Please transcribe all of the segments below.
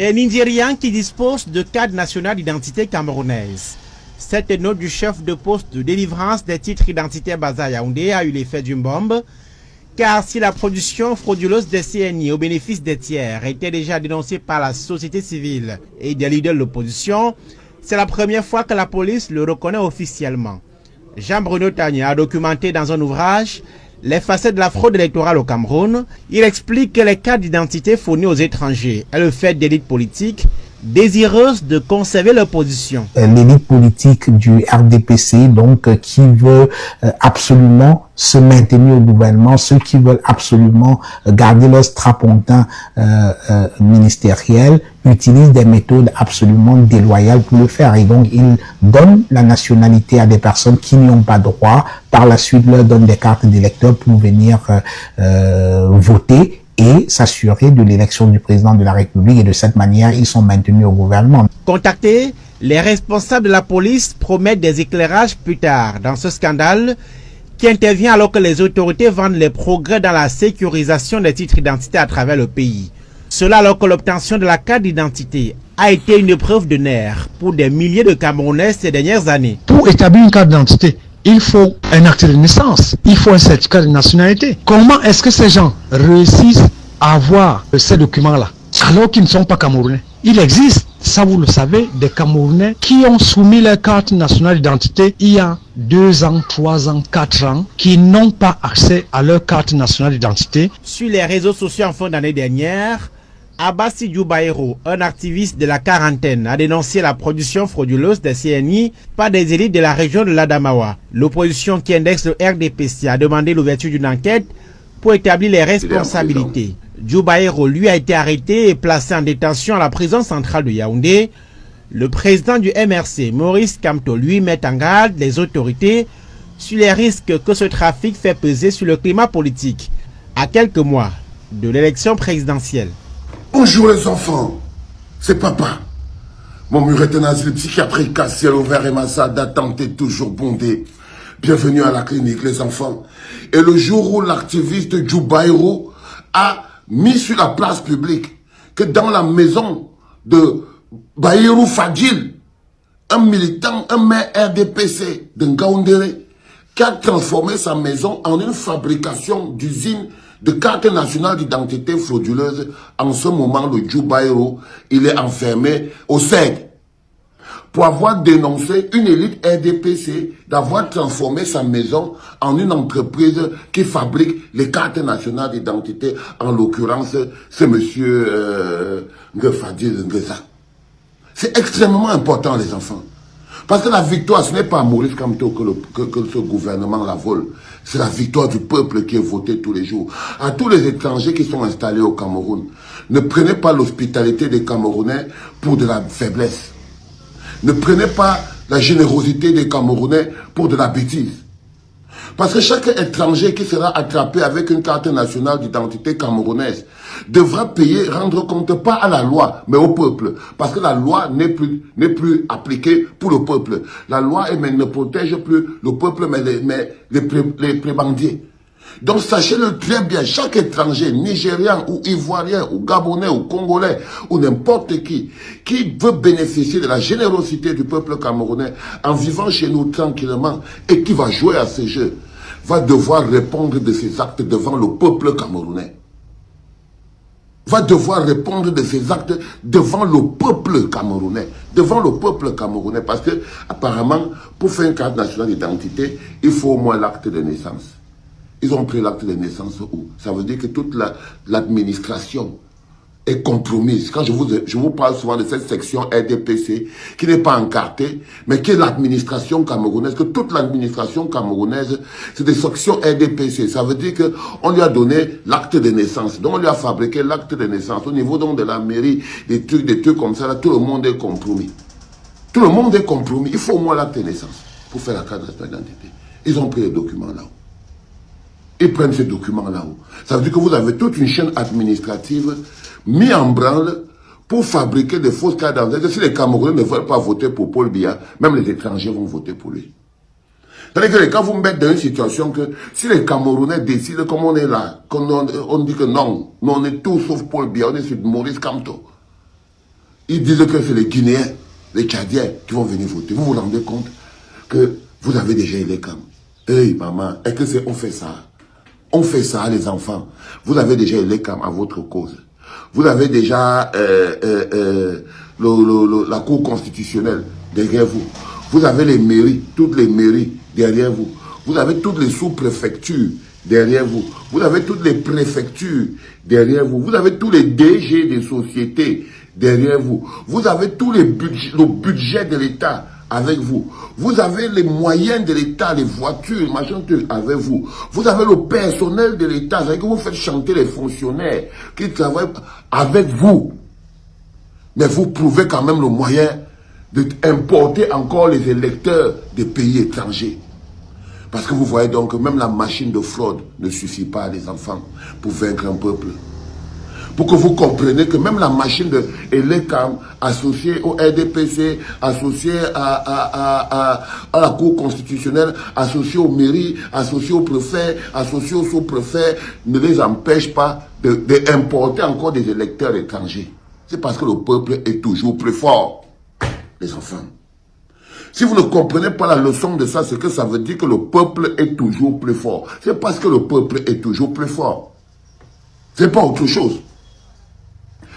Les Nigérians qui disposent de carte nationale d'identité camerounaise. Cette note du chef de poste de délivrance des titres identitaires basés à Yaoundé a eu l'effet d'une bombe, car si la production frauduleuse des CNI au bénéfice des tiers était déjà dénoncée par la société civile et des leaders de l'opposition, c'est la première fois que la police le reconnaît officiellement. Jean-Bruno Tania a documenté dans un ouvrage les facettes de la fraude électorale au Cameroun. Il explique que les cartes d'identité fournies aux étrangers est le fait d'élites politiques désireuses de conserver leur position. L'élite politique du RDPC, donc, qui veut absolument se maintenir au gouvernement, ceux qui veulent absolument garder leur strapontin ministériel, utilisent des méthodes absolument déloyales pour le faire. Et donc, ils donnent la nationalité à des personnes qui n'y ont pas droit. Par la suite, leur donnent des cartes d'électeurs pour venir voter et s'assurer de l'élection du président de la République. Et de cette manière, ils sont maintenus au gouvernement. Contactés, les responsables de la police promettent des éclairages plus tard dans ce scandale qui intervient alors que les autorités vendent les progrès dans la sécurisation des titres d'identité à travers le pays. Cela alors que l'obtention de la carte d'identité a été une épreuve de nerfs pour des milliers de Camerounais ces dernières années. Pour établir une carte d'identité, il faut un acte de naissance, il faut un certificat de nationalité. Comment est-ce que ces gens réussissent à avoir ces documents-là alors qu'ils ne sont pas Camerounais? Il existe, ça vous le savez, des Camerounais qui ont soumis leur carte nationale d'identité il y a 2 ans, 3 ans, 4 ans, qui n'ont pas accès à leur carte nationale d'identité. Sur les réseaux sociaux en fin d'année dernière, Abassi Djoubaïro, un activiste de la quarantaine, a dénoncé la production frauduleuse des CNI par des élites de la région de l'Adamawa. L'opposition qui indexe le RDPC a demandé l'ouverture d'une enquête pour établir les responsabilités. Djoubaïro, lui, a été arrêté et placé en détention à la prison centrale de Yaoundé. Le président du MRC, Maurice Kamto, lui, met en garde les autorités sur les risques que ce trafic fait peser sur le climat politique à quelques mois de l'élection présidentielle. Bonjour les enfants, c'est papa. Mon mur est un asile psychiatrique à ciel ouvert et ma salle d'attente est toujours bondée. Bienvenue à la clinique les enfants. Et le jour où l'activiste Djoubaïro a mis sur la place publique que dans la maison de Baïrou Fadjil, un militant, un maire RDPC de Ngaoundéré, qui a transformé sa maison en une fabrication d'usine de carte nationale d'identité frauduleuse. En ce moment, le Djoubaïro, il est enfermé au CED pour avoir dénoncé une élite RDPC d'avoir transformé sa maison en une entreprise qui fabrique les cartes nationales d'identité, en l'occurrence, c'est monsieur Ngefadil Ngeza. C'est extrêmement important, les enfants. Parce que la victoire, ce n'est pas à Maurice Kamto que ce gouvernement la vole. C'est la victoire du peuple qui est voté tous les jours. À tous les étrangers qui sont installés au Cameroun, ne prenez pas l'hospitalité des Camerounais pour de la faiblesse. Ne prenez pas la générosité des Camerounais pour de la bêtise. Parce que chaque étranger qui sera attrapé avec une carte nationale d'identité camerounaise devra payer, rendre compte pas à la loi, mais au peuple. Parce que la loi n'est plus appliquée pour le peuple. La loi ne protège plus le peuple, mais les prébendiers. Donc sachez-le très bien, chaque étranger, nigérian ou ivoirien ou gabonais ou congolais ou n'importe qui veut bénéficier de la générosité du peuple camerounais en vivant chez nous tranquillement et qui va jouer à ce jeu, va devoir répondre de ses actes devant le peuple camerounais. Va devoir répondre de ses actes devant le peuple camerounais. Devant le peuple camerounais. Parce que, apparemment, pour faire une carte nationale d'identité, il faut au moins l'acte de naissance. Ils ont pris l'acte de naissance où? Ça veut dire que toute l'administration est compromise. Quand je vous parle souvent de cette section RDPC, qui n'est pas encartée, mais qui est l'administration camerounaise, que toute l'administration camerounaise, c'est des sections RDPC. Ça veut dire qu'on lui a donné l'acte de naissance. Donc on lui a fabriqué l'acte de naissance. Au niveau donc de la mairie, des trucs comme ça, là, tout le monde est compromis. Tout le monde est compromis. Il faut au moins l'acte de naissance pour faire la carte nationale d'identité. Ils ont pris les documents là-haut. Ils prennent ces documents là-haut. Ça veut dire que vous avez toute une chaîne administrative mise en branle pour fabriquer des fausses cartes d'identité. Si les Camerounais ne veulent pas voter pour Paul Biya, même les étrangers vont voter pour lui. C'est-à-dire que quand vous me mettez dans une situation que si les Camerounais décident comme on est là, on dit que non, nous on est tout sauf Paul Biya, on est sur Maurice Kamto. Ils disent que c'est les Guinéens, les Tchadiens qui vont venir voter. Vous vous rendez compte que vous avez déjà les camps. Hey maman, est-ce que c'est on fait ça? On fait ça les enfants. Vous avez déjà les camps à votre cause. Vous avez déjà la Cour constitutionnelle derrière vous. Vous avez les mairies, toutes les mairies derrière vous. Vous avez toutes les sous-préfectures derrière vous. Vous avez toutes les préfectures derrière vous. Vous avez tous les DG des sociétés derrière vous. Vous avez tous les budgets, le budget de l'État avec vous. Vous avez les moyens de l'État, les voitures, machin, avec vous. Vous avez le personnel de l'État, c'est-à-dire que vous faites chanter les fonctionnaires qui travaillent avec vous. Mais vous prouvez quand même le moyen d'importer encore les électeurs des pays étrangers. Parce que vous voyez donc que même la machine de fraude ne suffit pas, les enfants, pour vaincre un peuple. Pour que vous compreniez que même la machine de l'ECAM, associée au RDPC, associée à la Cour constitutionnelle, associée aux mairies, associée aux préfets, associée aux sous-préfets, ne les empêche pas d'importer encore des électeurs étrangers. C'est parce que le peuple est toujours plus fort, les enfants. Si vous ne comprenez pas la leçon de ça, c'est que ça veut dire que le peuple est toujours plus fort. C'est parce que le peuple est toujours plus fort. C'est pas autre chose.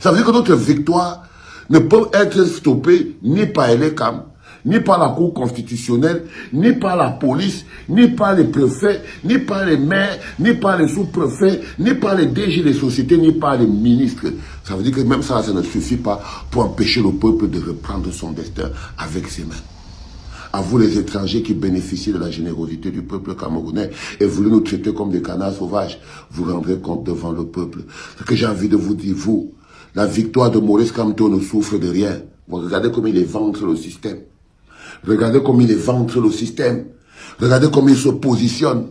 Ça veut dire que notre victoire ne peut être stoppée ni par l'ECAM, ni par la Cour constitutionnelle, ni par la police, ni par les préfets, ni par les maires, ni par les sous-préfets, ni par les DG des sociétés, ni par les ministres. Ça veut dire que même ça ne suffit pas pour empêcher le peuple de reprendre son destin avec ses mains. À vous les étrangers qui bénéficient de la générosité du peuple camerounais et voulez nous traiter comme des canards sauvages, vous rendrez compte devant le peuple. Ce que j'ai envie de vous dire, vous, la victoire de Maurice Kamto ne souffre de rien. Vous regardez comme il éventre le système. Regardez comme il éventre le système. Regardez comme il se positionne.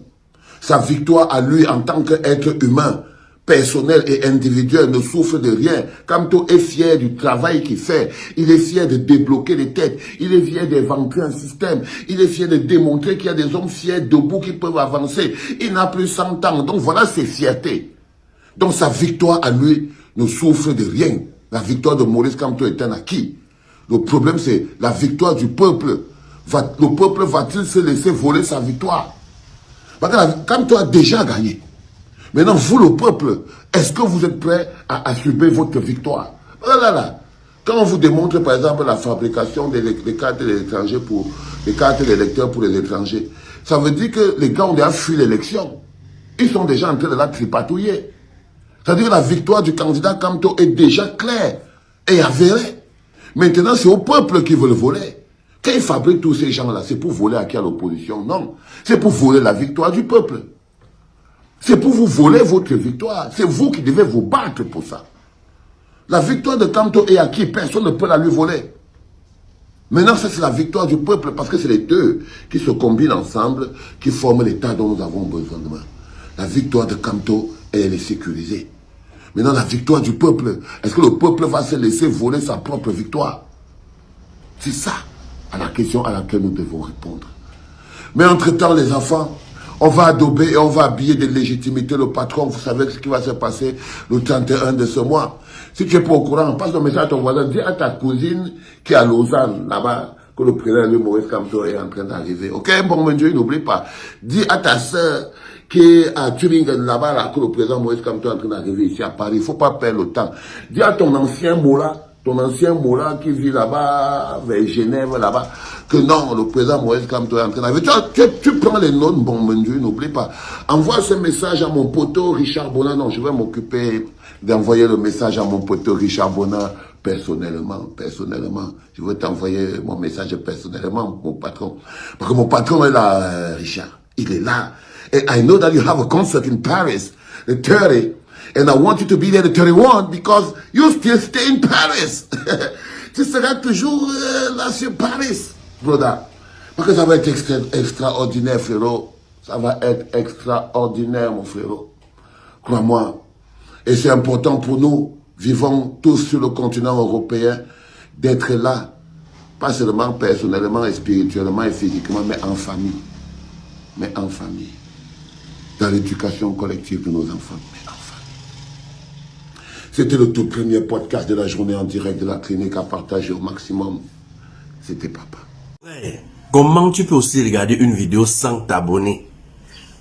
Sa victoire à lui en tant qu'être humain, personnel et individuel ne souffre de rien. Kamto est fier du travail qu'il fait. Il est fier de débloquer les têtes. Il est fier d'éventrer un système. Il est fier de démontrer qu'il y a des hommes fiers debout qui peuvent avancer. Il n'a plus 100 ans. Donc voilà ses fiertés. Donc sa victoire à lui ne souffre de rien. La victoire de Maurice Kamto est un acquis. Le problème c'est la victoire du peuple. Le peuple va-t-il se laisser voler sa victoire? Parce que Kamto a déjà gagné. Maintenant, vous, le peuple, est-ce que vous êtes prêts à assumer votre victoire? Voilà. Quand on vous démontre, par exemple, la fabrication des cartes des étrangers pour les cartes d'électeurs pour les étrangers, ça veut dire que les gars ont déjà fui l'élection. Ils sont déjà en train de la tripatouiller. C'est-à-dire que la victoire du candidat Kamto est déjà claire et avérée. Maintenant, c'est au peuple qui veut le voler. Quand ils fabriquent tous ces gens-là, c'est pour voler à qui à l'opposition? Non. C'est pour voler la victoire du peuple. C'est pour vous voler votre victoire. C'est vous qui devez vous battre pour ça. La victoire de Kamto est acquise. Personne ne peut la lui voler. Maintenant, ça c'est la victoire du peuple parce que c'est les deux qui se combinent ensemble, qui forment l'État dont nous avons besoin demain. La victoire de Kamto, elle est sécurisée. Maintenant, la victoire du peuple, est-ce que le peuple va se laisser voler sa propre victoire? C'est ça à la question à laquelle nous devons répondre. Mais entre-temps, les enfants, on va adober et on va habiller de légitimité le patron. Vous savez ce qui va se passer le 31 de ce mois. Si tu n'es pas au courant, passe le message à ton voisin. Dis à ta cousine qui est à Lausanne, là-bas, que le président Maurice Kamto est en train d'arriver. Ok, bon Dieu, n'oublie pas. Dis à ta soeur qui est à Turingen, là-bas, là, que le président Maurice Kamto est en train d'arriver ici à Paris. Il ne faut pas perdre le temps. Dis à ton ancien Mola qui vit là-bas, vers Genève, là-bas, que non, le président Maurice Kamto est en train d'arriver. Tu prends les notes, bon Dieu, n'oublie pas. Envoie ce message à mon poteau Richard Bonin. Non, je vais m'occuper d'envoyer le message à mon poteau Richard Bonin personnellement. Je vais t'envoyer mon message personnellement, mon patron. Parce que mon patron est là, Richard. Il est là. And I know that you have a concert in Paris, the 30. And I want you to be there the 31 because you still stay in Paris. Tu seras toujours là sur Paris, brother. Parce que ça va être extraordinaire, frérot. Ça va être extraordinaire, mon frérot. Crois-moi. Et c'est important pour nous, vivons tous sur le continent européen, d'être là. Pas seulement personnellement et spirituellement et physiquement, mais en famille. Mais en famille. Dans l'éducation collective de nos enfants. Mais en famille. C'était le tout premier podcast de la journée en direct de la clinique à partager au maximum. C'était papa. Ouais. Comment tu peux aussi regarder une vidéo sans t'abonner?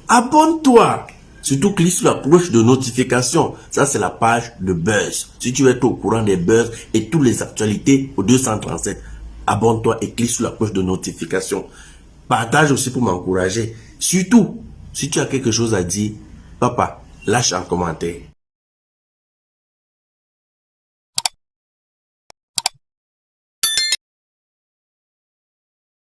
Abonne-toi. Surtout clique sur la cloche de notification. Ça, c'est la page de Buzz. Si tu veux être au courant des buzz et toutes les actualités au 237, abonne-toi et clique sur la cloche de notification. Partage aussi pour m'encourager. Surtout, si tu as quelque chose à dire, papa, lâche un commentaire.